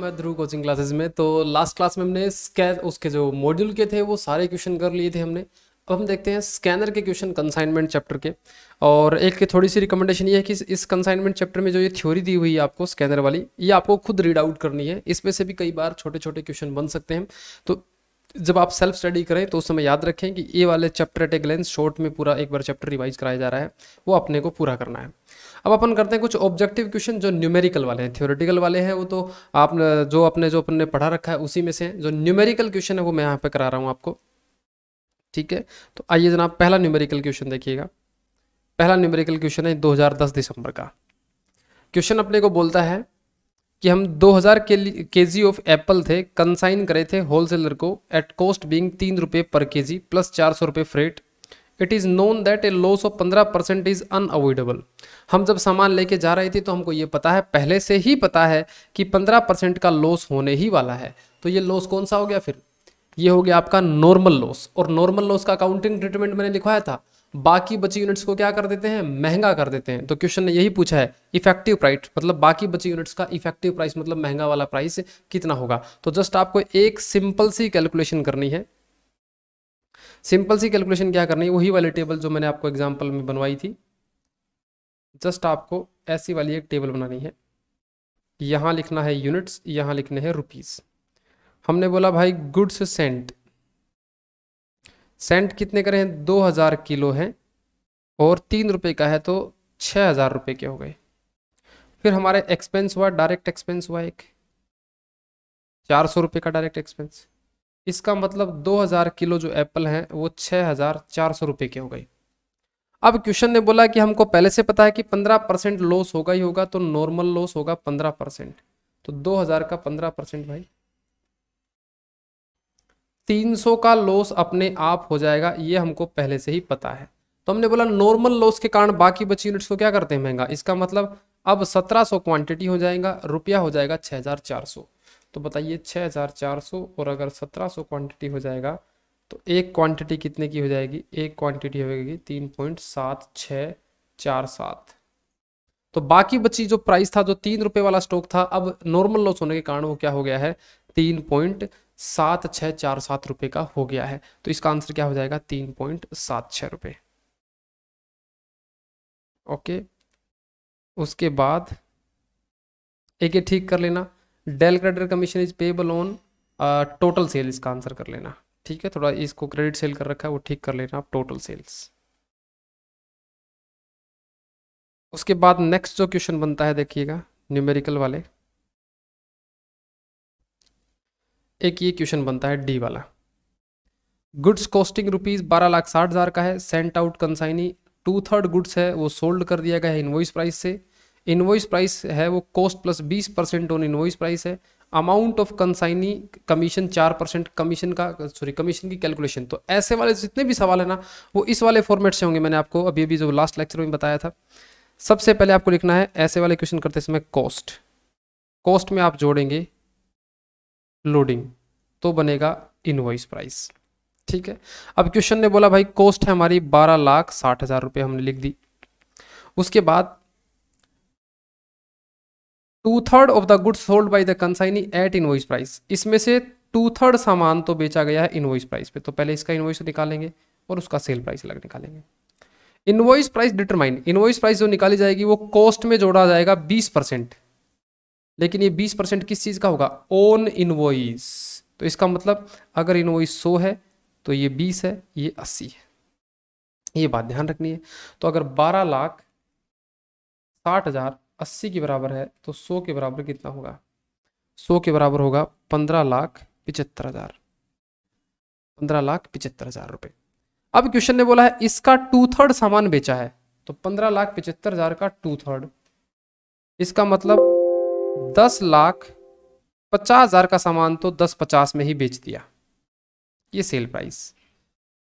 आपका ध्रुव coaching classes में। तो लास्ट क्लास में हमने उसके जो मॉड्यूल के थे वो सारे क्वेश्चन कर लिए थे हमने। अब हम देखते हैं स्कैनर के क्वेश्चन कंसाइनमेंट चैप्टर के। और एक थोड़ी सी रिकमेंडेशन ये है कि इस कंसाइनमेंट चैप्टर में जो ये थ्योरी दी हुई है आपको स्कैनर वाली, ये आपको खुद रीड आउट करनी है। इसमें से भी कई बार छोटे छोटे क्वेश्चन बन सकते हैं। तो जब आप सेल्फ स्टडी करें तो उस समय याद रखें कि ये वाले चैप्टर एट ए ग्लेंस शॉर्ट में पूरा एक बार चैप्टर रिवाइज कराया जा रहा है, वो अपने को पूरा करना है। अब अपन करते हैं कुछ ऑब्जेक्टिव क्वेश्चन जो न्यूमेरिकल वाले हैं। थ्योरेटिकल वाले हैं वो तो आप जो अपने पढ़ा रखा है उसी में से हैं। जो न्यूमेरिकल क्वेश्चन है वो मैं यहाँ पे करा रहा हूँ आपको, ठीक है। तो आइए जनाब, पहला न्यूमेरिकल क्वेश्चन देखिएगा। पहला न्यूमेरिकल क्वेश्चन है 2010 दिसंबर का। क्वेश्चन अपने को बोलता है कि हम 2000 केजी ऑफ एप्पल थे, कंसाइन करे थे होलसेलर को एट कॉस्ट बीइंग 3 रुपये पर केजी प्लस 400 रुपये freight. It is known that A loss of 15% is unavoidable. हम जब सामान लेके जा रहे थे तो हमको ये पता है, पहले से ही पता है कि 15% का लॉस होने ही वाला है। तो ये लॉस कौन सा हो गया? फिर ये हो गया आपका नॉर्मल लॉस। और नॉर्मल लॉस का अकाउंटिंग ट्रीटमेंट मैंने लिखवाया था, बाकी बची यूनिट्स को क्या कर देते हैं? महंगा कर देते हैं। तो क्वेश्चन ने यही पूछा है इफेक्टिव प्राइस, मतलब बाकी बची यूनिट्स का इफेक्टिव प्राइस मतलब महंगा वाला प्राइस कितना होगा। तो जस्ट आपको एक सिंपल सी कैलकुलेशन करनी है। सिंपल सी कैलकुलेशन क्या करनी है? वही वाली टेबल जो मैंने आपको एग्जांपल में बनवाई थी। जस्ट आपको ऐसी वाली एक टेबल बनानी है। यहाँ लिखना है यूनिट्स, यहाँ लिखने हैं रुपीस। हमने बोला भाई गुड्स सेंट, सेंट कितने करें? 2000 किलो हैं और 3 रुपये का है तो 6000 रुपये के हो गए। फिर हमारे एक्सपेंस हुआ, डायरेक्ट एक्सपेंस हुआ एक 400 रुपये का डायरेक्ट एक्सपेंस। इसका मतलब 2000 किलो जो एप्पल हैं वो 6400 रुपये के हो गए। अब क्वेश्चन ने बोला कि हमको पहले से पता है कि 15% लॉस होगा ही होगा, तो नॉर्मल लॉस होगा 15%। तो 2000 का 15% भाई 300 का लॉस अपने आप हो जाएगा, ये हमको पहले से ही पता है। तो हमने बोला नॉर्मल लॉस के कारण बाकी बची यूनिट्स को क्या करते हैं? महंगा। इसका मतलब अब 1700 क्वांटिटी हो जाएगा, रुपया हो जाएगा 6400। तो बताइए 6400 और अगर 1700 क्वांटिटी हो जाएगा तो एक क्वांटिटी कितने की हो जाएगी? एक क्वांटिटी होगी 3.7647। तो बाकी बची जो प्राइस था, जो 3 रुपये वाला स्टॉक था, अब नॉर्मल लॉस होने के कारण वो क्या हो गया है? 3.7647 रुपये का हो गया है। तो इसका आंसर क्या हो जाएगा? 3.76 रुपये। ओके, उसके बाद एक ये ठीक कर लेना, del credere commission is payable on total sale. इसका आंसर कर लेना, ठीक है। थोड़ा इसको क्रेडिट सेल कर रखा है वो ठीक कर लेना आप, टोटल सेल्स। उसके बाद नेक्स्ट जो क्वेश्चन बनता है देखिएगा न्यूमेरिकल वाले, एक ये क्वेश्चन बनता है डी वाला। गुड्स कॉस्टिंग रुपीज 12,60,000 का है, सेंट आउट कंसाइनी 2/3 गुड्स है वो सोल्ड कर दिया गया है इनवॉइस प्राइस से। इनवॉइस प्राइस है वो cost plus 20% on invoice price है। Amount of consignee commission 4%, commission की कैलकुलेशन। तो ऐसे वाले जितने भी सवाल है ना वो इस वाले फॉर्मेट से होंगे। मैंने आपको अभी अभी जो लास्ट लेक्चर में बताया था। सबसे पहले आपको लिखना है ऐसे वाले क्वेश्चन करते समय कॉस्ट, कॉस्ट में आप जोड़ेंगे लोडिंग तो बनेगा इनवॉइस प्राइस, ठीक है। अब क्वेश्चन ने बोला भाई कॉस्ट है हमारी 12,60,000 रुपये, हमने लिख दी। उसके बाद 2/3 of the goods sold by the consignee at invoice price. इसमें से 2/3 सामान तो बेचा गया है इनवॉइस प्राइस पे। तो पहले इसका इनवॉइस निकालेंगे और उसका सेल प्राइस अलग निकालेंगे। Invoice price determine, invoice price जो निकाली जाएगी वो कॉस्ट में जोड़ा जाएगा 20%। लेकिन ये 20% किस चीज का होगा? On invoice. तो इसका मतलब अगर इनवॉइस 100 है तो ये 20 है, ये 80 है। ये बात ध्यान रखनी है। तो अगर 12,60,000 80 के बराबर है तो 100 के बराबर कितना होगा? 100 के बराबर होगा 15,75,000, 15,75,000 रुपये। अब क्वेश्चन ने बोला है इसका 2/3 सामान बेचा है, तो 15,75,000 का 2/3, इसका मतलब 10,50,000 का सामान तो 10,50 में ही बेच दिया। ये sale price.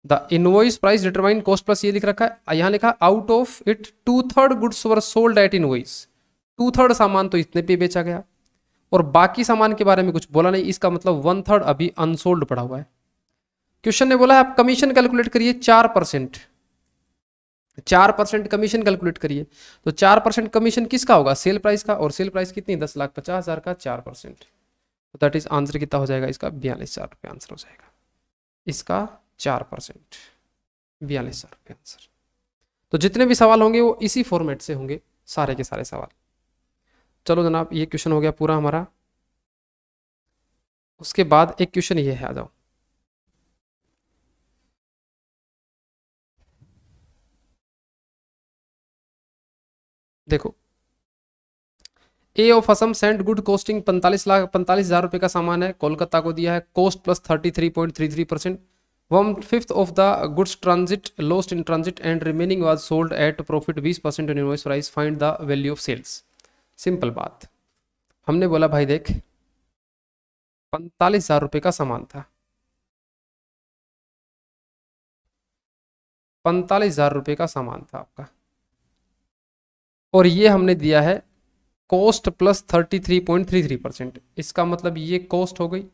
The invoice price determine cost plus ये लिख रखा है, यहाँ लिखा out of it 2/3 goods were sold at invoice. 2/3 सामान तो इतने पे बेचा गया और बाकी सामान के बारे में कुछ बोला नहीं। इसका मतलब 1/3 अभी अनसोल्ड पड़ा हुआ है। क्वेश्चन ने बोला है आप कमीशन कैलकुलेट करिए 4%, 4% कमीशन कैलकुलेट करिए। तो 4% कमीशन किसका होगा? सेल प्राइस का। और सेल प्राइस कितनी? 10,50,000 का 4%। तो दैट इज आंसर कितना हो जाएगा इसका, 42,000 रुपये आंसर हो जाएगा इसका 4%, 42,000 रुपये आंसर। तो जितने भी सवाल होंगे वो इसी फॉर्मेट से होंगे, सारे के सारे सवाल। चलो जनाब, ये क्वेश्चन हो गया पूरा हमारा। उसके बाद एक क्वेश्चन ये है, आ जाओ। देखो, A of Assam sent good costing 45,45,000 रुपये का सामान है, कोलकाता को दिया है, cost plus 33.33%। 1/5 of the goods transit lost in transit and remaining was sold at profit 20% on invoice price, find the value of sales. Simple बात, हमने बोला भाई देख 45,000 रुपये का सामान था, 45,000 रुपये का सामान था आपका, और ये हमने दिया है कॉस्ट प्लस 33.33%। इसका मतलब ये कॉस्ट हो गई,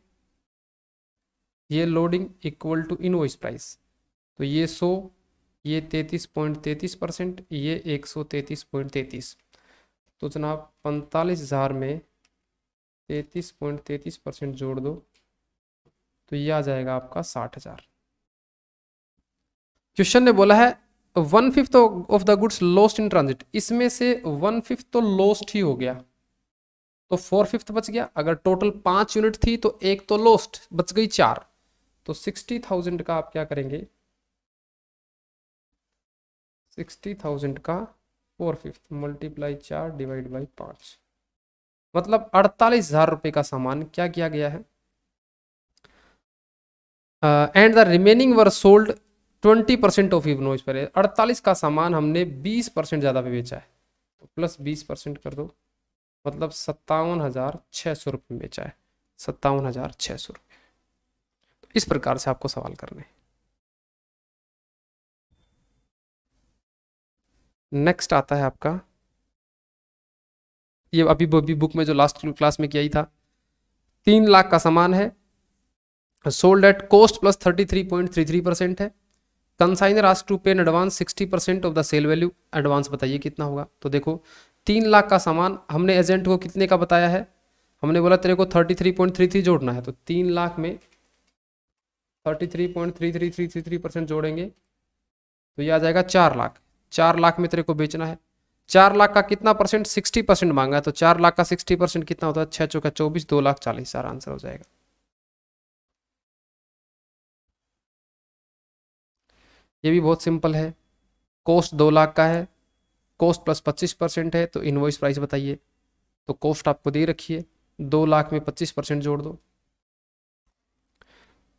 ये loading equal to invoice price, तो ये 100, ये 33.33%, ये 133.33। तो जनाब 45,000 में 33.33% जोड़ दो तो ये आ जाएगा आपका 60,000। क्वेश्चन ने बोला है 1/5 of the goods lost in transit, इसमें से 1/5 तो लॉस्ट ही हो गया, तो 4/5 बच गया। अगर टोटल 5 यूनिट थी तो एक तो लॉस्ट, बच गई 4। तो 60,000 का आप क्या करेंगे, 60,000 का 4/5 मल्टीप्लाई 4 डिवाइड बाई 5, मतलब 48,000 रुपये का सामान क्या किया गया है, and the remaining were sold 20% of invoice पर। 48 का सामान हमने 20% ज़्यादा पे बेचा है, तो प्लस 20% कर दो, मतलब 57,600 रुपये में बेचा है, 57,600 रुपये। तो इस प्रकार से आपको सवाल करने हैं। नेक्स्ट आता है आपका, ये अभी बुक में जो लास्ट क्लास में किया ही था, 3 लाख का सामान है, सोल्ड एट कॉस्ट प्लस 33.33% है, consignor asked to pay in advance 60% of the sale value, advance बताइए कितना होगा। तो देखो 3 लाख का सामान हमने एजेंट को कितने का बताया है, हमने बोला तेरे को 33.33 जोड़ना है, तो 3 लाख में 33.3333% जोड़ेंगे तो ये आ जाएगा 4 लाख। 4 लाख में तेरे को बेचना है, 4 लाख का कितना परसेंट, 60% मांगा है, तो 4 लाख का 60% कितना होता है, 6 चौका 24, 2,40,000 आंसर हो जाएगा। ये भी बहुत सिंपल है, कॉस्ट 2 लाख का है, कॉस्ट प्लस 25% है, तो इनवॉइस प्राइस बताइए। तो कॉस्ट आपको दे रखी है, 2 लाख में 25% जोड़ दो,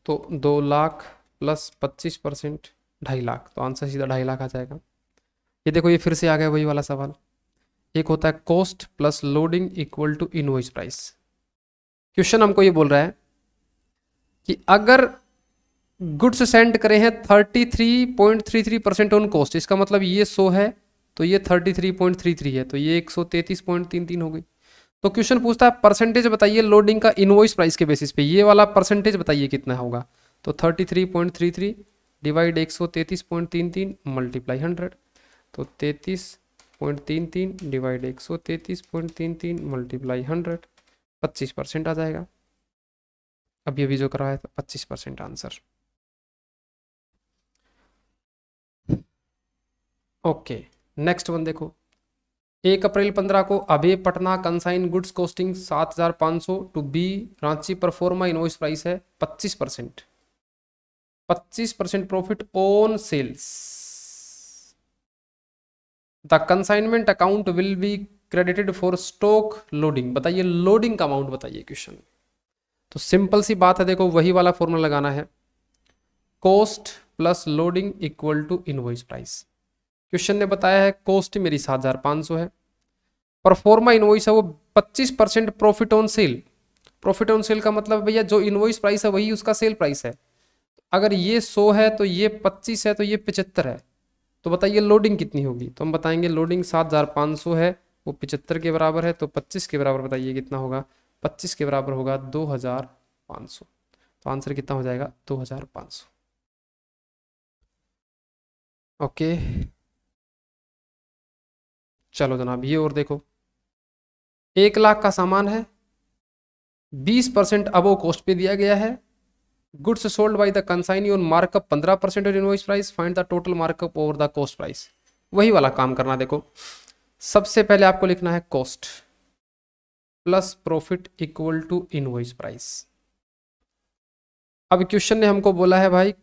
तो 2 लाख प्लस 25% 2.5 लाख, तो आंसर सीधा 2.5 लाख आ जाएगा। ये देखो ये फिर से आ गया वही वाला सवाल, एक होता है cost plus loading equal to invoice price. Question हमको ये बोल रहा है कि अगर गुड्स सेंड करे हैं 33.33% ऑन कॉस्ट, इसका मतलब ये 100 है तो ये 33.33 है, तो ये 133.33 हो गई। तो क्वेश्चन पूछता है परसेंटेज बताइए लोडिंग का इनवॉइस प्राइस के बेसिस पे, ये वाला परसेंटेज बताइए कितना होगा। तो 33.33 डिवाइड 133.33 मल्टीप्लाई 100, तो 33.33 डिवाइड 133.33 मल्टीप्लाई 100, 25% आ जाएगा। अभी अभी जो करा है 25% आंसर। ओके, नेक्स्ट वन देखो, 1 अप्रैल 15 को Abhay Patna consign goods costing 7,500 to B Ranchi proforma invoice price है 25%, 25% profit on sales, the consignment account will be credited for stock loading. बताइए लोडिंग का अमाउंट बताइए क्वेश्चन। तो सिंपल सी बात है, देखो वही वाला फॉर्मूला लगाना है, cost plus loading equal to invoice price. Question ने बताया है कॉस्ट मेरी 7,500 है, परफॉर्मा इनवॉइस है वो 25% profit on sale. Profit on sale का मतलब भैया जो इनवॉइस प्राइस है वही उसका सेल प्राइस है। अगर ये 100 है तो ये 25 है तो ये 75 है, तो बताइए लोडिंग कितनी होगी। तो हम बताएंगे लोडिंग 7,500 है, वो 75 के बराबर है, तो 25 के बराबर बताइए कितना होगा, 25 के बराबर होगा 2,500। तो आंसर कितना हो जाएगा 2,500। ओके चलो जनाब, ये और देखो 1 लाख का सामान है, 20% अबव कॉस्ट पे दिया गया है। Goods sold by the consignee on markup 15% of invoice price, find the total markup over the cost price. वही वाला काम करना। देखो सबसे पहले आपको लिखना है cost plus profit equal to invoice price. अब क्वेश्चन ने हमको बोला है भाई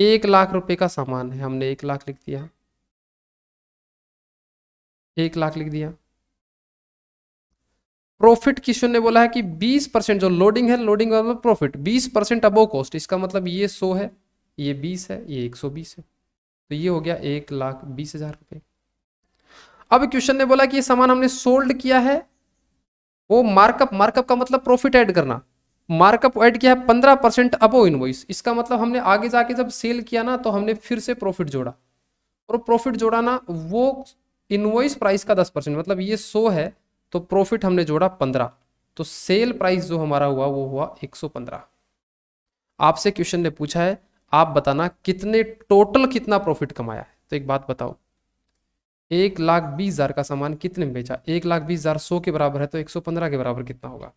1 लाख रुपए का सामान है, हमने 1 लाख लिख दिया, 1 लाख लिख दिया। प्रॉफिट क्वेश्चन ने बोला है कि 20% जो लोडिंग है, लोडिंग का मतलब प्रॉफिट 20% अबव कॉस्ट, इसका मतलब ये 100 है, ये 20 है, ये 120 है, तो ये हो गया 1,20,000 रुपए। अब क्वेश्चन ने बोला कि ये सामान हमने सोल्ड किया है, वो मार्कअप, मार्कअप का मतलब प्रॉफिट ऐड करना, मार्कअप ऐड किया है 15% अबव इनवॉइस, इसका मतलब हमने आगे जाके जब सेल किया ना तो हमने फिर से प्रॉफिट जोड़ा, और प्रॉफिट जोड़ा ना वो इनवॉइस प्राइस का 10%, मतलब ये 100 है तो प्रॉफिट हमने जोड़ा 15, तो सेल प्राइस जो हमारा हुआ वो हुआ 115। आपसे क्वेश्चन ने पूछा है आप बताना कितने टोटल कितना प्रॉफिट कमाया है। तो एक बात बताओ, 1,20,000 का सामान कितने में बेचा, 1,20,000 100 के बराबर है तो 115 के बराबर कितना होगा,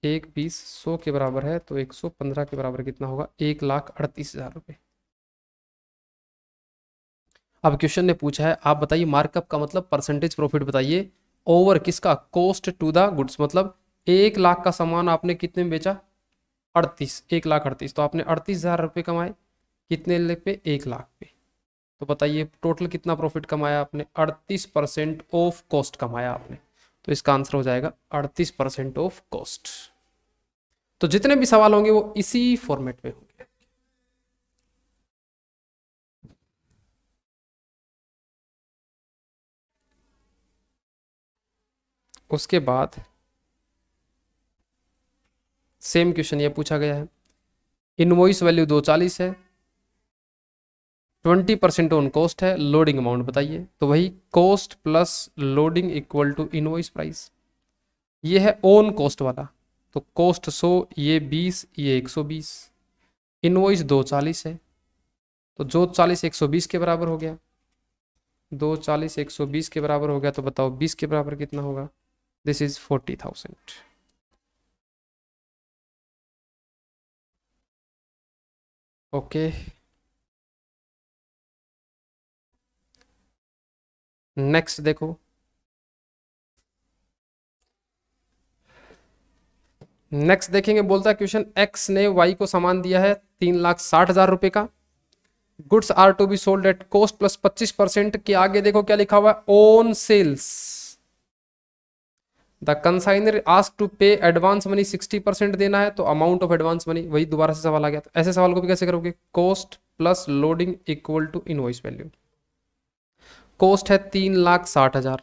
1,20 100 के बराबर है तो 115 के बराबर कितना होगा, 1,38,000 रुपए। अब क्वेश्चन ने पूछा है आप बताइए मार्कअप का मतलब परसेंटेज प्रॉफिट बताइए ओवर किसका, कॉस्ट टू द गुड्स, मतलब 1 लाख का सामान आपने कितने में बेचा, 38, 1,38,000, तो आपने 38,000 रुपये कमाए, कितने पे, 1 लाख पे। तो बताइए टोटल कितना प्रॉफिट कमाया आपने, 38% ऑफ कॉस्ट कमाया आपने, तो इसका आंसर हो जाएगा 38% ऑफ कॉस्ट। तो जितने भी सवाल होंगे वो इसी फॉर्मेट में होंगे। उसके बाद सेम क्वेश्चन ये पूछा गया है, इनवॉइस वैल्यू 240 है, 20% ऑन कॉस्ट है, लोडिंग अमाउंट बताइए। तो वही cost plus loading equal to invoice price. ये है ऑन कॉस्ट वाला, तो कॉस्ट 100, ये 20, ये 120, इनवॉइस 240 है, तो जो 40 120 के बराबर हो गया, 240 120 के बराबर हो गया, तो बताओ 20 के बराबर कितना होगा, दिस इज 40,000। ओके नेक्स्ट देखो, नेक्स्ट देखेंगे, बोलता है क्वेश्चन एक्स ने वाई को सामान दिया है 3,60,000 रुपए का, goods are to be sold at cost plus 25% के आगे देखो क्या लिखा हुआ है, on sales the consignor ask to pay advance money 60% देना है, तो अमाउंट ऑफ एडवांस मनी, वही दोबारा से सवाल आ गया। तो ऐसे सवाल को भी कैसे करोगे, cost plus loading equal to invoice value. Cost है 3,60,000,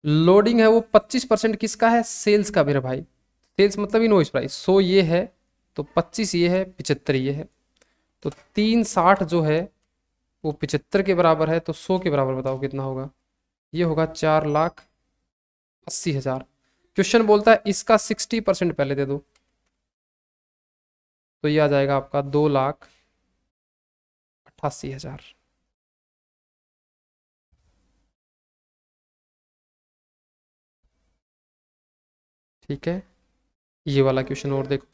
लोडिंग है वो 25% किसका है, सेल्स का मेरे भाई, सेल्स मतलब इनवॉइस प्राइस, 100 ये है तो 25 ये है, 75 ये है, तो 360 जो है वो 75 के बराबर है, तो 100 के बराबर बताओ कितना होगा, ये होगा 4,80,000। क्वेश्चन बोलता है इसका 60% पहले दे दो, तो ये आ जाएगा आपका 2,88,000। ठीक है, ये वाला क्वेश्चन और देखो,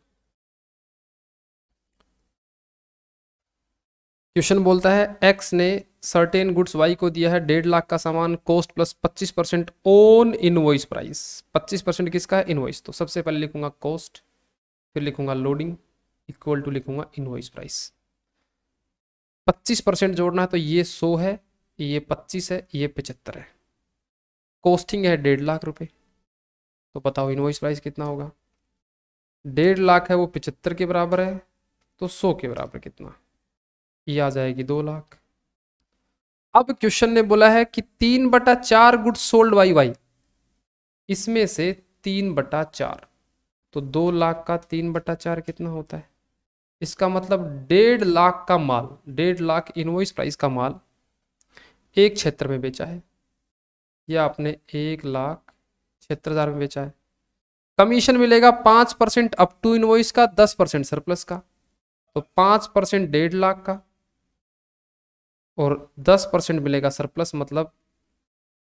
क्वेश्चन बोलता है एक्स ने सर्टेन गुड्स वाई को दिया है 1.5 लाख का सामान, cost plus 25% on invoice price, 25% किसका है, इनवॉइस, तो सबसे पहले लिखूंगा कॉस्ट, फिर लिखूंगा लोडिंग इक्वल टू लिखूंगा इनवॉइस प्राइस। 25% जोड़ना है तो ये 100 है, ये 25 है, ये 75 है, कॉस्टिंग है 1.5 लाख रुपए, तो बताओ इनवॉइस प्राइस कितना होगा, 1.5 लाख है वो 75 के बराबर है, तो 100 के बराबर कितना, ये आ जाएगी 2 लाख। अब क्वेश्चन ने बोला है कि 3/4 गुड्स सोल्ड बाई वाई, इसमें से 3/4, तो 2 लाख का 3/4 कितना होता है, इसका मतलब 1.5 लाख का माल, 1.5 लाख इनवॉइस प्राइस का माल एक क्षेत्र में बेचा है, या आपने 1,76,000 में बेचा है, कमीशन मिलेगा 5% अप टू इनवॉइस का, 10% सरप्लस का, तो 5% 1.5 लाख का और 10% मिलेगा सरप्लस, मतलब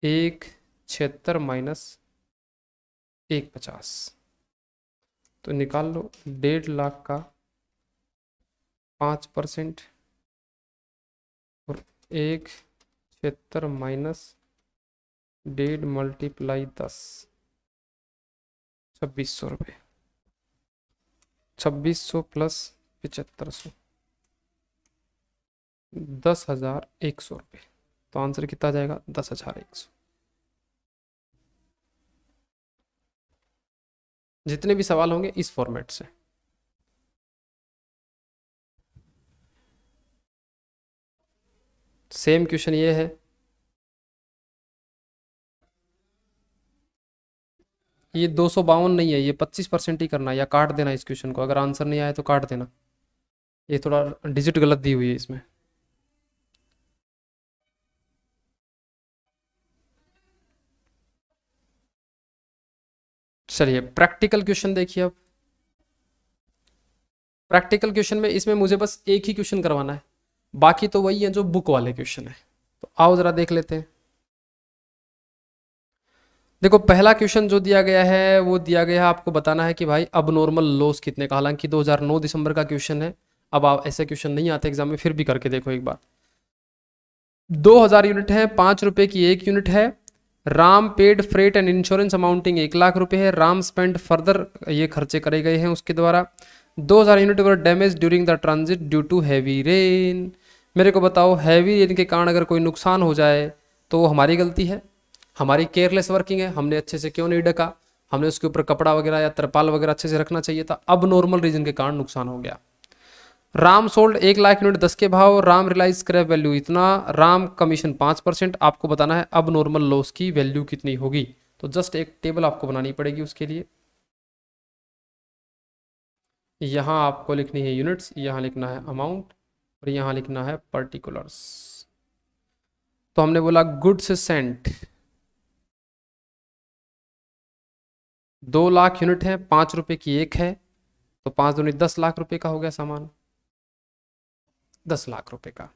1,76 माइनस 150। तो निकाल लो 1.5 लाख का 5% और 176 माइनस 1.5 मल्टीप्लाई 10, 2600 रुपये। 2600 प्लस 7500, 10,100 रुपये। तो आंसर कितना आ जाएगा? 10,100। जितने भी सवाल होंगे इस फॉर्मेट से। सेम क्वेश्चन ये है, ये 252 नहीं है, ये 25% ही करना है, या काट देना इस क्वेश्चन को। अगर आंसर नहीं आया तो काट देना, ये थोड़ा डिजिट गलत दी हुई है इसमें। चलिए प्रैक्टिकल क्वेश्चन देखिए। अब प्रैक्टिकल क्वेश्चन में इसमें मुझे बस एक ही क्वेश्चन करवाना है, बाकी तो वही है जो बुक वाले क्वेश्चन है। तो आओ जरा देख लेते हैं। देखो पहला क्वेश्चन जो दिया गया है वो दिया गया है, आपको बताना है कि भाई अब नॉर्मल लॉस कितने का। हालांकि 2009 दिसंबर का क्वेश्चन है, अब आप ऐसे क्वेश्चन नहीं आते एग्जाम में, फिर भी करके देखो एक बार। 2000 यूनिट है, 5 रुपए की 1 यूनिट है। Ram paid freight and insurance amounting 1 lakh रुपए है। राम स्पेंड फर्दर, ये खर्चे करे गए हैं उसके द्वारा। 2000 unit were damage during the transit due to heavy rain. मेरे को बताओ हैवी रेन के कारण अगर कोई नुकसान हो जाए तो वो हमारी गलती है, हमारी केयरलेस वर्किंग है, हमने अच्छे से क्यों नहीं ढका, हमने उसके ऊपर कपड़ा वगैरह या तरपाल वगैरह अच्छे से रखना चाहिए था। अब नॉर्मल रीजन के कारण नुकसान हो गया। राम सोल्ड 1 लाख यूनिट 10 के भाव, राम रिलाइज स्क्रैप वैल्यू इतना, राम कमीशन 5%। आपको बताना है अब नॉर्मल लॉस की वैल्यू कितनी होगी। तो जस्ट एक टेबल आपको बनानी पड़ेगी उसके लिए। यहाँ आपको लिखनी है यूनिट्स, यहाँ लिखना है अमाउंट और यहाँ लिखना है पर्टिकुलर्स। तो हमने बोला गुड्स सेंट 2 लाख यूनिट है, 5 रुपए की एक है, तो 5 दूनी 10 लाख रुपए का हो गया सामान, 10 लाख रुपए का।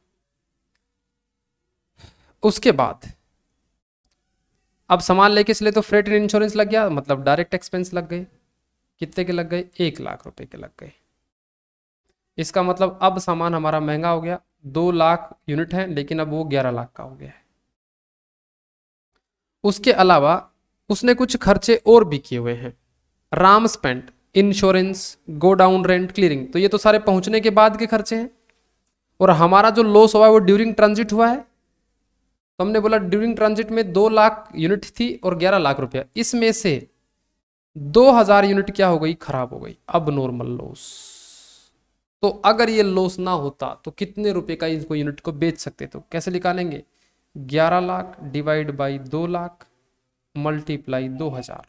उसके बाद अब सामान लेके चले तो फ्रेट एंड इंश्योरेंस लग गया, मतलब डायरेक्ट एक्सपेंस लग गए। कितने के लग गए? 1 लाख रुपए के लग गए। इसका मतलब अब सामान हमारा महंगा हो गया। 2 लाख यूनिट है लेकिन अब वो 11 लाख का हो गया है। उसके अलावा उसने कुछ खर्चे और भी किए हुए हैं। Ram spend insurance, go down rent, clearing, तो ये तो सारे पहुंचने के बाद के खर्चे हैं। और हमारा जो लॉस हुआ है वो ड्यूरिंग ट्रांजिट हुआ है। तो हमने बोला ड्यूरिंग ट्रांजिट में 2 लाख यूनिट थी और 11 लाख रुपया, इसमें से 2000 यूनिट क्या हो गई? खराब हो गई। अब नॉर्मल लॉस। तो अगर ये लॉस ना होता तो कितने रुपए का इसको यूनिट को बेच सकते? तो कैसे निकालेंगे? 11 lakh divide by 2 lakh multiply 2000।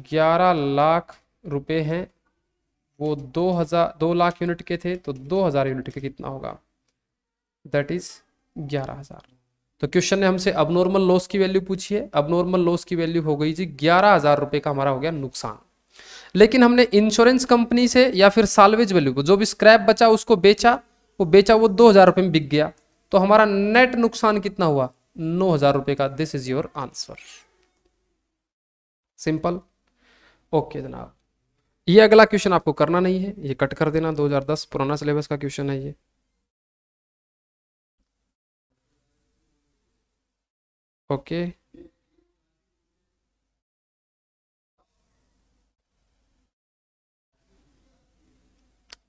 11 lakh रुपए हैं, वो 2 लाख यूनिट के थे, तो 2000 यूनिट के कितना होगा? That is 11,000। तो क्वेश्चन ने हमसे अबनॉर्मल लॉस की वैल्यू पूछी है। अबनॉर्मल लॉस की वैल्यू हो गई जी 11,000 रुपए का हमारा हो गया नुकसान। लेकिन हमने इंश्योरेंस कंपनी से या फिर साल्वेज वैल्यू को, जो भी स्क्रैप बचा उसको बेचा, वो 2,000 रुपए में बिक गया। तो हमारा नेट नुकसान कितना हुआ? 9,000 रुपए का। This is your answer. Simple. Okay जनाब, ये अगला क्वेश्चन आपको करना नहीं है, ये कट कर देना। 2010 पुराना सिलेबस का क्वेश्चन है ये। ओके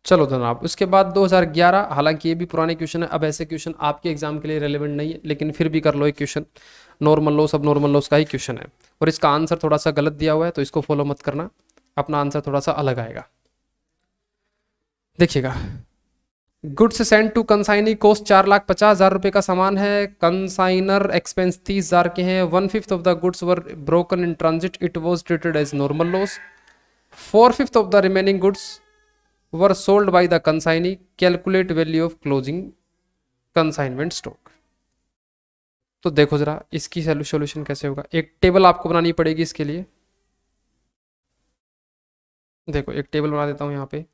चलो जनाब, उसके बाद 2011, हालांकि ये भी पुराने क्वेश्चन है। अब ऐसे क्वेश्चन आपके एग्जाम के लिए रेलेवेंट नहीं है, लेकिन फिर भी कर लो एक क्वेश्चन। नॉर्मल लॉस, अब नॉर्मल लॉस का ही क्वेश्चन है और इसका आंसर थोड़ा सा गलत दिया हुआ है, तो इसको फॉलो मत करना, अपना आंसर थोड़ा सा अलग आएगा। देखिएगा, goods send to consignee cost 4,50,000 रुपए का सामान है। कंसाइनर एक्सपेंस 30,000 के हैं। 1/5 of the goods were broken in transit, it was treated as normal loss. 4/5 of the remaining goods were sold by the consignee, calculate value of closing consignment stock। तो देखो जरा इसकी सॉल्यूशन कैसे होगा। एक table आपको बनानी पड़ेगी इसके लिए। देखो एक टेबल बना देता हूं यहाँ पे।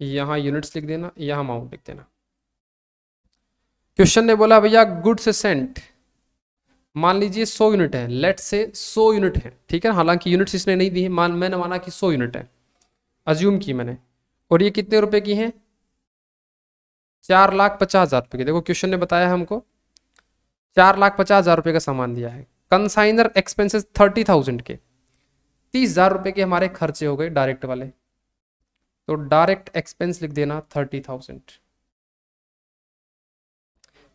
यहाँ यूनिट्स लिख देना, यहाँ अमाउंट लिख देना। क्वेश्चन ने बोला भैया गुड्स सेंट, मान लीजिए 100 यूनिट है, लेट से 100 यूनिट है, ठीक है, हालांकि यूनिट्स इसने नहीं दी है, मैंने माना कि 100 यूनिट है, अज्यूम की मैंने, और ये कितने रुपए की हैं, 4,50,000 रुपए की। देखो क्वेश्चन ने बताया हमको 4,50,000 रुपए का सामान दिया है, कंसाइनर एक्सपेंसेस 30,000 के, 30,000 रुपए के हमारे खर्चे हो गए डायरेक्ट वाले, तो डायरेक्ट एक्सपेंस लिख देना 30,000।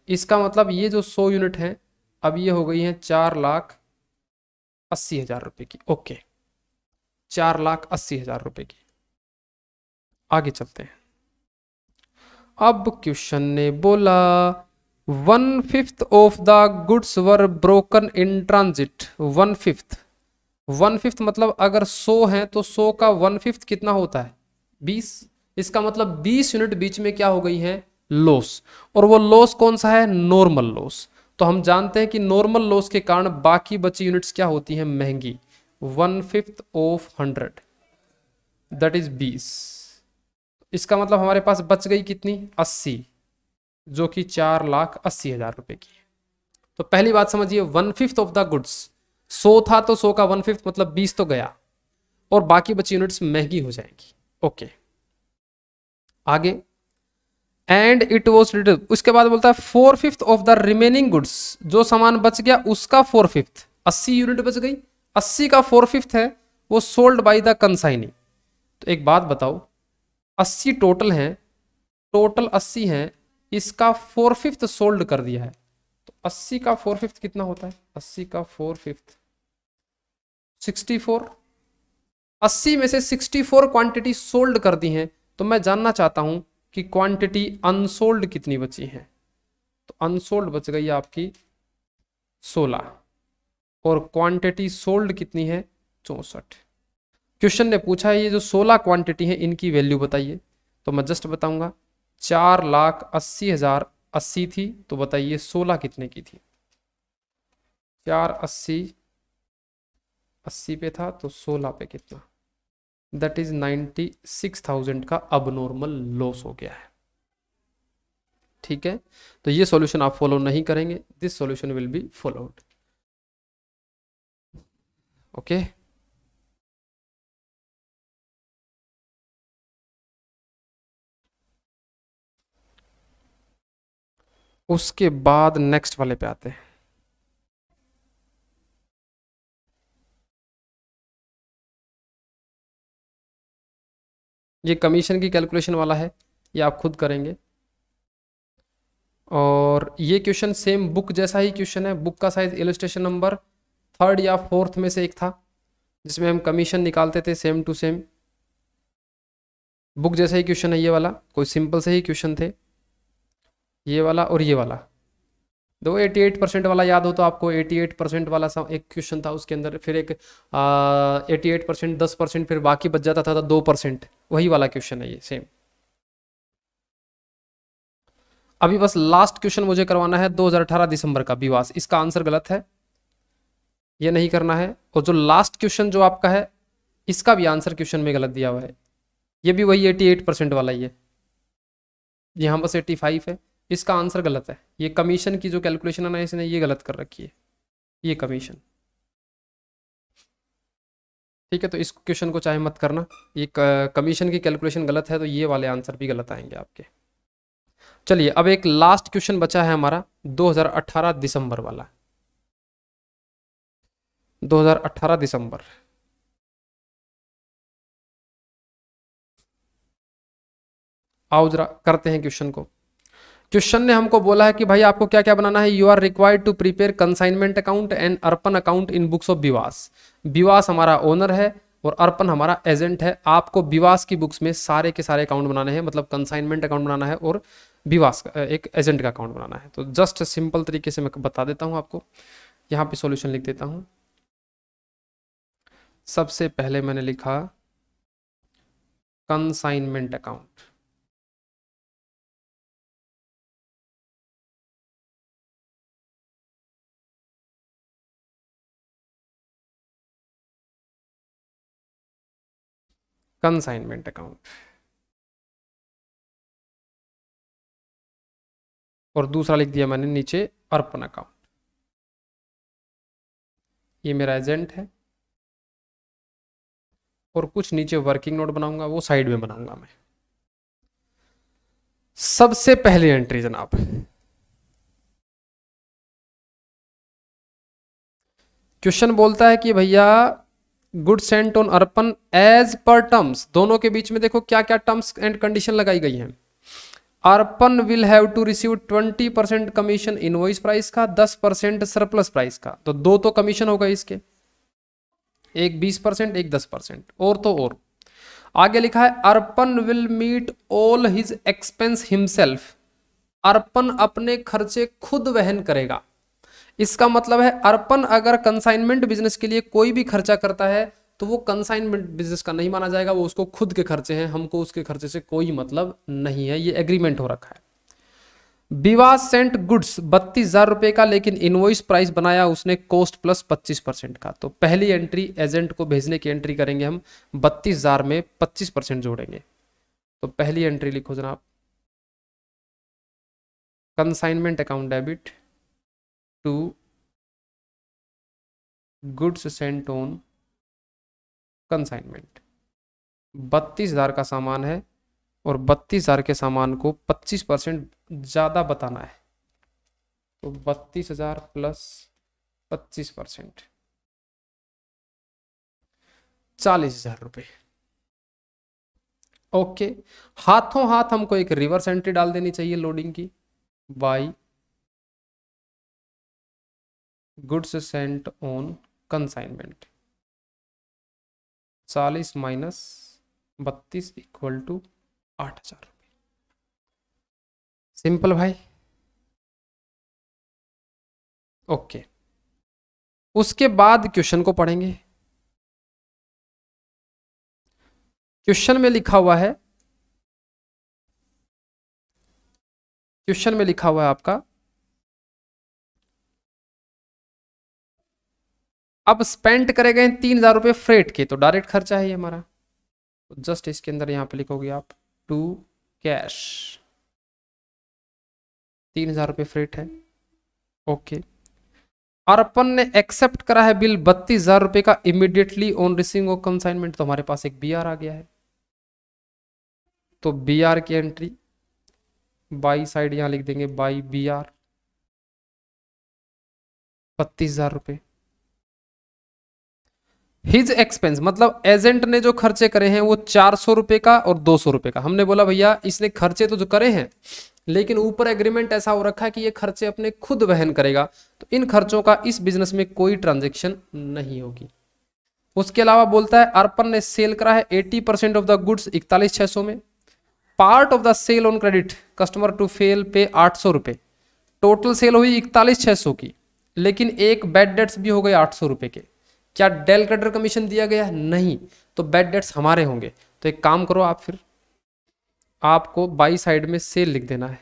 इसका मतलब ये जो 100 यूनिट है अब ये हो गई है 4,80,000 रुपए की, ओके, 4,80,000 रुपए की। आगे चलते हैं। अब क्वेश्चन ने बोला 1/5 of the goods were broken in transit, 1/5, 1/5 मतलब अगर 100 है तो 100 का 1/5 कितना होता है, 20, इसका मतलब 20 यूनिट बीच में क्या हो गई है, लॉस, और वो लॉस कौन सा है, नॉर्मल लॉस। तो हम जानते हैं कि नॉर्मल लॉस के कारण बाकी बची यूनिट्स क्या होती हैं, महंगी, 1/5 ऑफ 100 दैट इज 20, इसका मतलब हमारे पास बच गई कितनी, 80, जो कि 4,80,000 रुपए की। तो पहली बात समझिए, 1/5 ऑफ द गुड्स, 100 था तो 100 का 1/5 मतलब 20 तो गया, और बाकी बची यूनिट्स महंगी हो जाएंगी, ओके। आगे, एंड इट वॉज रिटर्न, उसके बाद बोलता है 4/5 ऑफ द रिमेनिंग गुड्स, जो सामान बच गया उसका 4/5, 80 यूनिट बच गई, 80 का 4/5 है वो सोल्ड बाय द कंसाइनी। तो एक बात बताओ, 80 टोटल है, टोटल 80 है, इसका 4/5 सोल्ड कर दिया है, तो 80 का 4/5 कितना होता है, 80 का 4/5 64, 80 में से 64 क्वांटिटी सोल्ड कर दी हैं, तो मैं जानना चाहता हूं कि क्वांटिटी अनसोल्ड कितनी बची है, तो अनसोल्ड बच गई आपकी 16, और क्वांटिटी सोल्ड कितनी है, 64। क्वेश्चन ने पूछा है ये जो 16 क्वांटिटी है इनकी वैल्यू बताइए, तो मैं जस्ट बताऊंगा, 4,80,000 80 थी, तो बताइए 16 कितने की थी, 480 80 पे था तो 16 पे कितना, दैट इज 96,000 का अब नॉर्मल लॉस हो गया है, ठीक है। तो ये सॉल्यूशन आप फॉलो नहीं करेंगे, this solution will be followed, okay. उसके बाद नेक्स्ट वाले पे आते हैं। ये कमीशन की कैलकुलेशन वाला है, ये आप खुद करेंगे, और ये क्वेश्चन सेम बुक जैसा ही क्वेश्चन है, बुक का साइज इलस्ट्रेशन नंबर 3rd या 4th में से एक था, जिसमें हम कमीशन निकालते थे, सेम टू सेम बुक जैसा ही क्वेश्चन है ये वाला, कोई सिंपल से ही क्वेश्चन थे ये वाला और ये वाला। दो 88% वाला याद हो तो आपको, 88% वाला एक क्वेश्चन था, उसके अंदर फिर एक 88% 10%, फिर बाकी बच जाता था 2%, वही वाला क्वेश्चन है ये सेम। अभी बस लास्ट क्वेश्चन मुझे करवाना है 2018 दिसंबर का विवास, इसका आंसर गलत है, ये नहीं करना है, और जो लास्ट क्वेश्चन जो आपका है इसका भी आंसर क्वेश्चन में गलत दिया हुआ है, ये भी वही 88% वाला ही है, यहाँ बस 85 है, इसका आंसर गलत है। ये कमीशन की जो कैलकुलेशन है ना, इसने ये गलत कर रखी है, ये कमीशन, ठीक है। तो इस क्वेश्चन को चाहे मत करना, ये कमीशन की कैलकुलेशन गलत है, तो ये वाले आंसर भी गलत आएंगे आपके। चलिए अब एक लास्ट क्वेश्चन बचा है हमारा 2018 दिसंबर वाला, 2018 दिसंबर, आओ जरा करते हैं क्वेश्चन को। क्वेश्चन ने हमको बोला है कि भाई आपको क्या क्या बनाना है, you are required to prepare consignment account and Arpan account in books of Vivas. Vivas हमारा ओनर है और अर्पण हमारा एजेंट है, आपको विवास की बुक्स में सारे के सारे अकाउंट बनाने हैं, मतलब कंसाइनमेंट अकाउंट बनाना है और विवास का एक एजेंट का अकाउंट बनाना है। तो जस्ट सिंपल तरीके से मैं बता देता हूँ आपको, यहाँ पे सॉल्यूशन लिख देता हूँ। सबसे पहले मैंने लिखा कंसाइनमेंट अकाउंट, कंसाइनमेंट अकाउंट, और दूसरा लिख दिया मैंने नीचे अर्पण अकाउंट। ये मेरा एजेंट है और कुछ नीचे वर्किंग नोट बनाऊंगा, वो साइड में बनाऊंगा मैं। सबसे पहली एंट्री जनाब, क्वेश्चन बोलता है कि भैया गुड्स सेंट ऑन अर्पण एज पर टर्म्स, दोनों के बीच में देखो क्या क्या टर्म्स एंड कंडीशन लगाई गई हैं। Arpan will have to receive 20% commission invoice price का, 10% सरप्लस प्राइस का, तो दो तो कमीशन हो गए इसके, एक 20% एक 10%, और तो और आगे लिखा है Arpan will meet all his expense himself, Arpan अपने खर्चे खुद वहन करेगा। इसका मतलब है अर्पण अगर कंसाइनमेंट बिजनेस के लिए कोई भी खर्चा करता है तो वो कंसाइनमेंट बिजनेस का नहीं माना जाएगा, वो उसको खुद के खर्चे हैं, हमको उसके खर्चे से कोई मतलब नहीं है, ये एग्रीमेंट हो रखा है। विवाह सेंट गुड्स 32,000 रुपए का, लेकिन इनवॉइस प्राइस बनाया उसने कॉस्ट प्लस 25% का। तो पहली एंट्री एजेंट को भेजने की एंट्री करेंगे हम, 32,000 में 25% जोड़ेंगे। तो पहली एंट्री लिखो जनाब, consignment account debit to goods sent on consignment. 32,000 का सामान है और 32,000 के सामान को 25% ज़्यादा बताना है, तो 32,000 प्लस 25%, 40,000 रुपये। ओके, हाथों हाथ हमको एक रिवर्स एंट्री डाल देनी चाहिए लोडिंग की, by goods sent on consignment, 40 minus 32 equal to 8,000 रुपये। सिंपल भाई। ओके, उसके बाद क्वेश्चन को पढ़ेंगे। क्वेश्चन में लिखा हुआ है, क्वेश्चन में लिखा हुआ है आपका, अब स्पेंड करे गए 3,000 रुपये फ्रेट के, तो डायरेक्ट खर्चा है ये हमारा, तो जस्ट इसके अंदर यहां पे लिखोगे आप टू कैश, 3,000 रुपये फ्रेट है। ओके, अर्पण ने एक्सेप्ट करा है बिल 32,000 रुपये का immediately on receiving of consignment, तो हमारे पास एक BR आ गया है। तो BR की एंट्री बाई साइड यहां लिख देंगे, बाई BR 32,000 रुपये। हिज एक्सपेंस मतलब एजेंट ने जो खर्चे करे हैं वो 400 रुपये का और 200 रुपये का। हमने बोला भैया इसने खर्चे तो जो करे हैं, लेकिन ऊपर एग्रीमेंट ऐसा हो रखा है कि ये खर्चे अपने खुद वहन करेगा, तो इन खर्चों का इस बिजनेस में कोई ट्रांजेक्शन नहीं होगी। उसके अलावा बोलता है अर्पण ने सेल करा है 80% ऑफ द गुड्स 41,600 में, part of the sale on credit customer to fail pay 800 रुपये, टोटल सेल हुई 41,600 की, लेकिन एक बैड डेट्स भी हो गए 800 रुपये के। क्या डेल क्रेडिटर कमीशन दिया गया? नहीं, तो बैड डेट्स हमारे होंगे। तो एक काम करो आप, फिर आपको बाई साइड में सेल लिख देना है,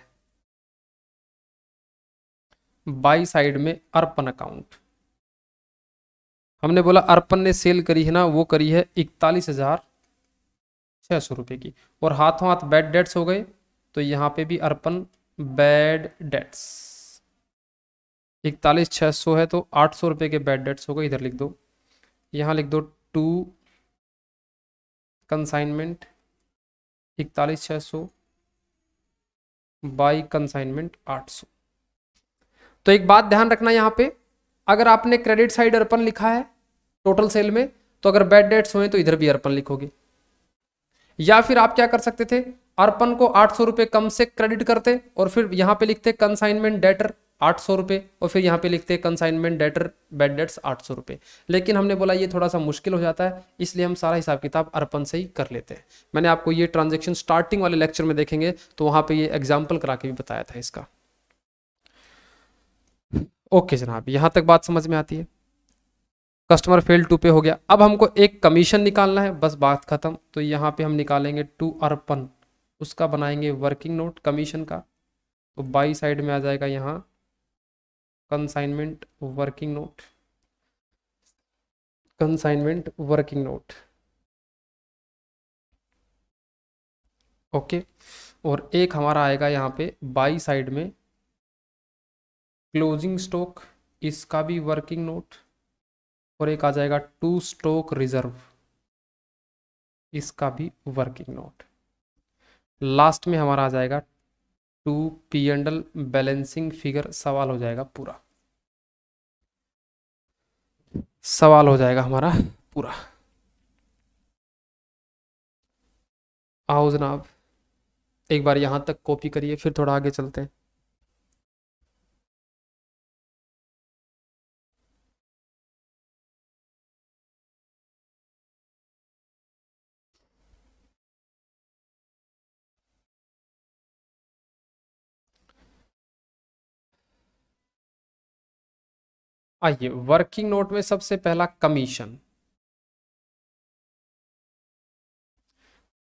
बाई साइड में अर्पण अकाउंट। हमने बोला अर्पण ने सेल करी है ना, वो करी है 41,600 रुपये की, और हाथों हाथ बैड डेट्स हो गए, तो यहां पे भी अर्पण बैड डेट्स 41,600 है, तो 800 रुपये के बैड डेट्स हो गए, इधर लिख दो, यहां लिख दो टू कंसाइनमेंट 41,600 बाई कंसाइनमेंट 800। तो एक बात ध्यान रखना यहां पे, अगर आपने क्रेडिट साइड अर्पण लिखा है टोटल सेल में, तो अगर बैड डेट्स हुए तो इधर भी अर्पण लिखोगे, या फिर आप क्या कर सकते थे, अर्पण को 800 रुपये कम से क्रेडिट करते और फिर यहां पे लिखते कंसाइनमेंट डेटर 800 रुपये, और फिर यहाँ पे लिखते हैं कंसाइनमेंट डेटर बैड डेट्स 800 रुपये। लेकिन हमने बोला ये थोड़ा सा मुश्किल हो जाता है, इसलिए हम सारा हिसाब किताब अर्पण से ही कर लेते हैं। मैंने आपको ये ट्रांजेक्शन स्टार्टिंग वाले लेक्चर में देखेंगे तो वहाँ पे ये एग्जाम्पल करा के भी बताया था इसका। ओके जनाब, यहाँ तक बात समझ में आती है। कस्टमर फेल टू पे हो गया, अब हमको एक कमीशन निकालना है, बस बात खत्म। तो यहाँ पे हम निकालेंगे टू अर्पण, उसका बनाएंगे वर्किंग नोट कमीशन का, तो बाई साइड में आ जाएगा यहाँ consignment working note, consignment working note. Okay, और एक हमारा आएगा यहाँ पे बाई साइड में क्लोजिंग स्टॉक, इसका भी वर्किंग नोट, और एक आ जाएगा टू स्टॉक रिजर्व, इसका भी वर्किंग नोट। लास्ट में हमारा आ जाएगा to P and L balancing figure, सवाल हो जाएगा पूरा, सवाल हो जाएगा हमारा पूरा। आओ जनाब, एक बार यहाँ तक कॉपी करिए, फिर थोड़ा आगे चलते हैं। आइए, वर्किंग नोट में सबसे पहला कमीशन।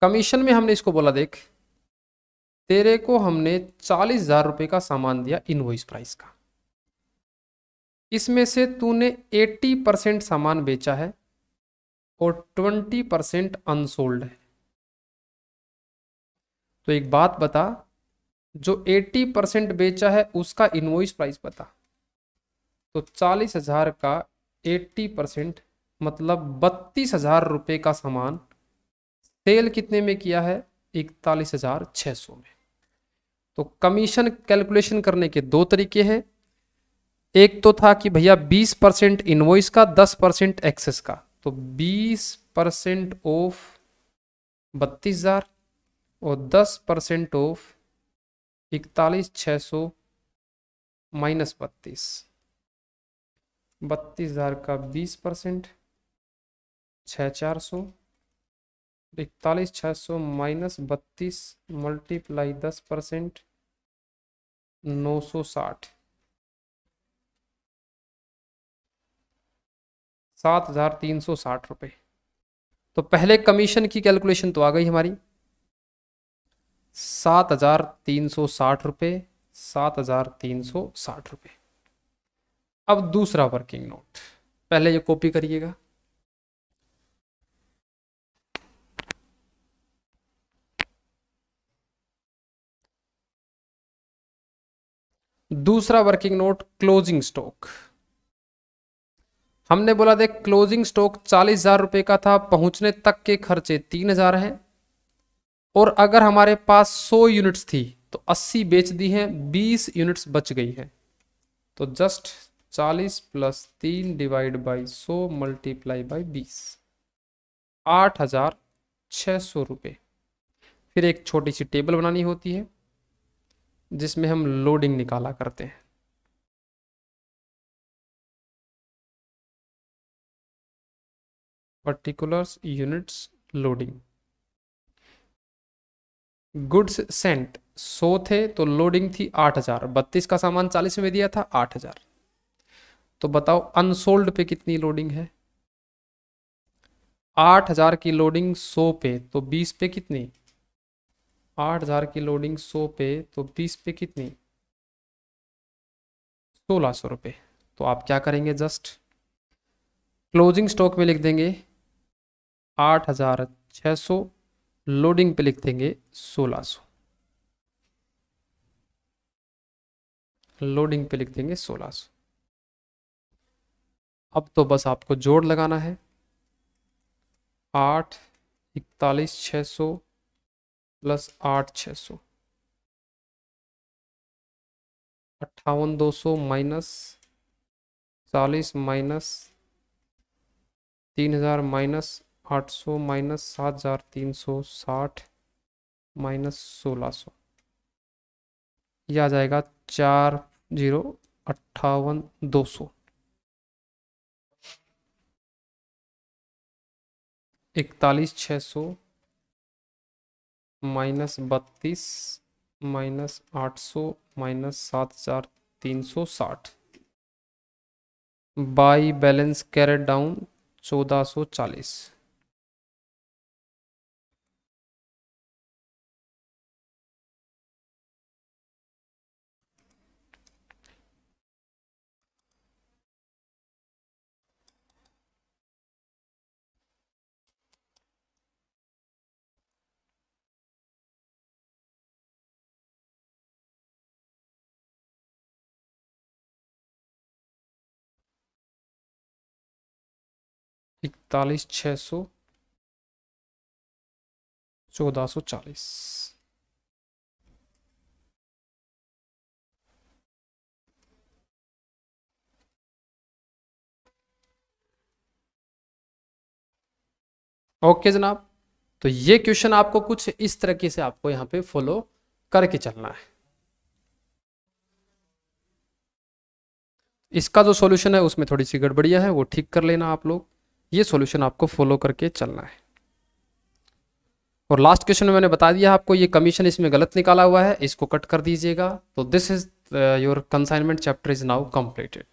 कमीशन में हमने इसको बोला, देख तेरे को हमने 40,000 रुपए का सामान दिया इनवॉइस प्राइस का, इसमें से तूने 80% सामान बेचा है और 20% अनसोल्ड है। तो एक बात बता, जो 80% बेचा है उसका इनवॉइस प्राइस बता। तो 40,000 का 80% मतलब 32,000 रुपए का सामान सेल कितने में किया है? 41,600 में। तो कमीशन कैलकुलेशन करने के दो तरीके हैं। एक तो था कि भैया 20% इनवॉइस का, 10% एक्सेस का, तो 20% ऑफ 32,000 और 10% ऑफ 41,600 माइनस 32,000 का 20%, 6,400, 41,600 माइनस 32 मल्टीप्लाई 10%, 960, 7,360 रुपये। तो पहले कमीशन की कैलकुलेशन तो आ गई हमारी, 7,360 रुपये, 7,360 रुपये। अब दूसरा वर्किंग नोट, पहले ये कॉपी करिएगा। दूसरा वर्किंग नोट क्लोजिंग स्टॉक। हमने बोला देख, क्लोजिंग स्टॉक 40,000 रुपए का था, पहुंचने तक के खर्चे 3,000 हैं, और अगर हमारे पास 100 यूनिट्स थी तो 80 बेच दी हैं, 20 यूनिट्स बच गई हैं। तो just 40 plus 3 divide by 100 multiply by 20, 8,600 रुपये। फिर एक छोटी सी टेबल बनानी होती है जिसमें हम लोडिंग निकाला करते हैं। Particulars units loading. Goods Saint 100 थे तो लोडिंग थी 8,000, 32 का सामान 40 में दिया था 8,000। तो बताओ अनसोल्ड पे कितनी लोडिंग है? 8,000 की लोडिंग 100 पे तो 20 पे कितनी? 8,000 की लोडिंग 100 पे तो 20 पे कितनी? 1,600 रुपये। तो आप क्या करेंगे, जस्ट क्लोजिंग स्टॉक में लिख देंगे 8,600, लोडिंग पे लिख देंगे 1,600, लोडिंग पे लिख देंगे 1,600। अब तो बस आपको जोड़ लगाना है, 8 41,600 plus 8,600, 58,200 minus 40 minus 3,000 minus 800 minus 7,360 minus 1,600, यह आ जाएगा 58,200, 41,600 minus 32 minus 800 minus 7,360 by balance carried down 1,440। 41,600 1440। Okay जनाब, तो ये क्वेश्चन आपको कुछ इस तरीके से आपको यहाँ पे फॉलो करके चलना है। इसका जो सॉल्यूशन है उसमें थोड़ी सी गड़बड़ियां है, वो ठीक कर लेना आप लोग। ये सॉल्यूशन आपको फॉलो करके चलना है। और लास्ट क्वेश्चन में मैंने बता दिया आपको, ये कमीशन इसमें गलत निकाला हुआ है, इसको कट कर दीजिएगा। तो this is your consignment chapter is now completed.